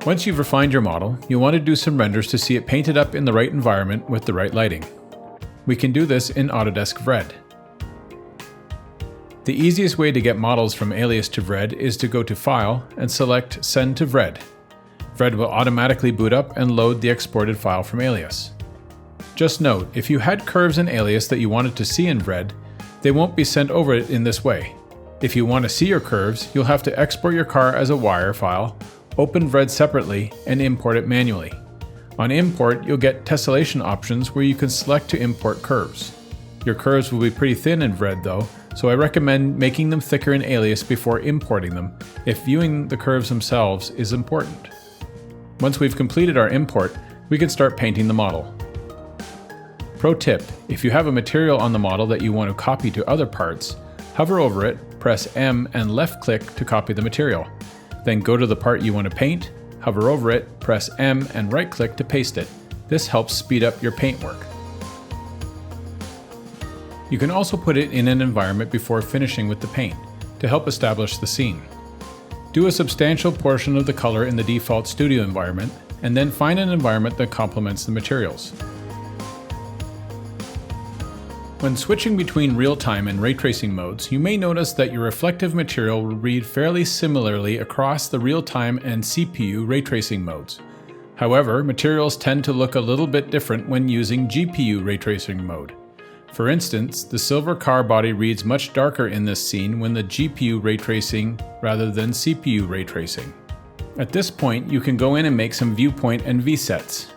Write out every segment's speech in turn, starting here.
Once you've refined your model, you'll want to do some renders to see it painted up in the right environment with the right lighting. We can do this in Autodesk VRED. The easiest way to get models from Alias to VRED is to go to File and select Send to VRED. VRED will automatically boot up and load the exported file from Alias. Just note, if you had curves in Alias that you wanted to see in VRED, they won't be sent over it in this way. If you want to see your curves, you'll have to export your car as a wire file, open VRED separately, and import it manually. On import, you'll get tessellation options where you can select to import curves. Your curves will be pretty thin in VRED though, so I recommend making them thicker in Alias before importing them if viewing the curves themselves is important. Once we've completed our import, we can start painting the model. Pro tip, if you have a material on the model that you want to copy to other parts, hover over it, press M and left click to copy the material. Then go to the part you want to paint, hover over it, press M and right click to paste it. This helps speed up your paint work. You can also put it in an environment before finishing with the paint, to help establish the scene. Do a substantial portion of the color in the default studio environment, and then find an environment that complements the materials. When switching between real-time and ray tracing modes, you may notice that your reflective material will read fairly similarly across the real-time and CPU ray tracing modes. However, materials tend to look a little bit different when using GPU ray tracing mode. For instance, the silver car body reads much darker in this scene when the GPU ray tracing rather than CPU ray tracing. At this point, you can go in and make some viewpoint and Vsets.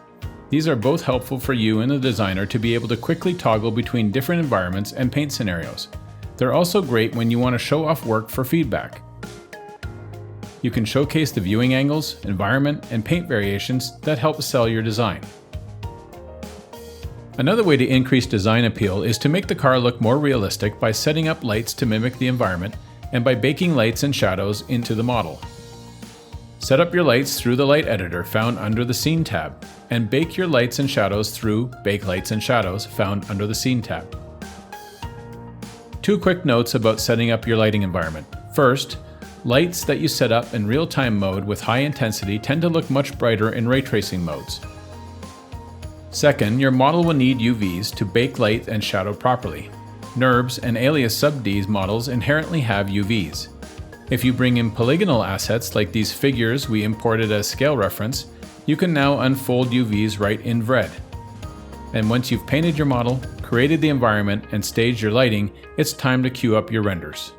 These are both helpful for you and the designer to be able to quickly toggle between different environments and paint scenarios. They're also great when you want to show off work for feedback. You can showcase the viewing angles, environment, and paint variations that help sell your design. Another way to increase design appeal is to make the car look more realistic by setting up lights to mimic the environment and by baking lights and shadows into the model. Set up your lights through the light editor found under the Scene tab, and bake your lights and shadows through Bake Lights and Shadows found under the Scene tab. Two quick notes about setting up your lighting environment. First, lights that you set up in real-time mode with high intensity tend to look much brighter in ray tracing modes. Second, your model will need UVs to bake light and shadow properly. NURBS and Alias Sub-D's models inherently have UVs. If you bring in polygonal assets like these figures we imported as scale reference, you can now unfold UVs right in VRED. And once you've painted your model, created the environment, and staged your lighting, it's time to queue up your renders.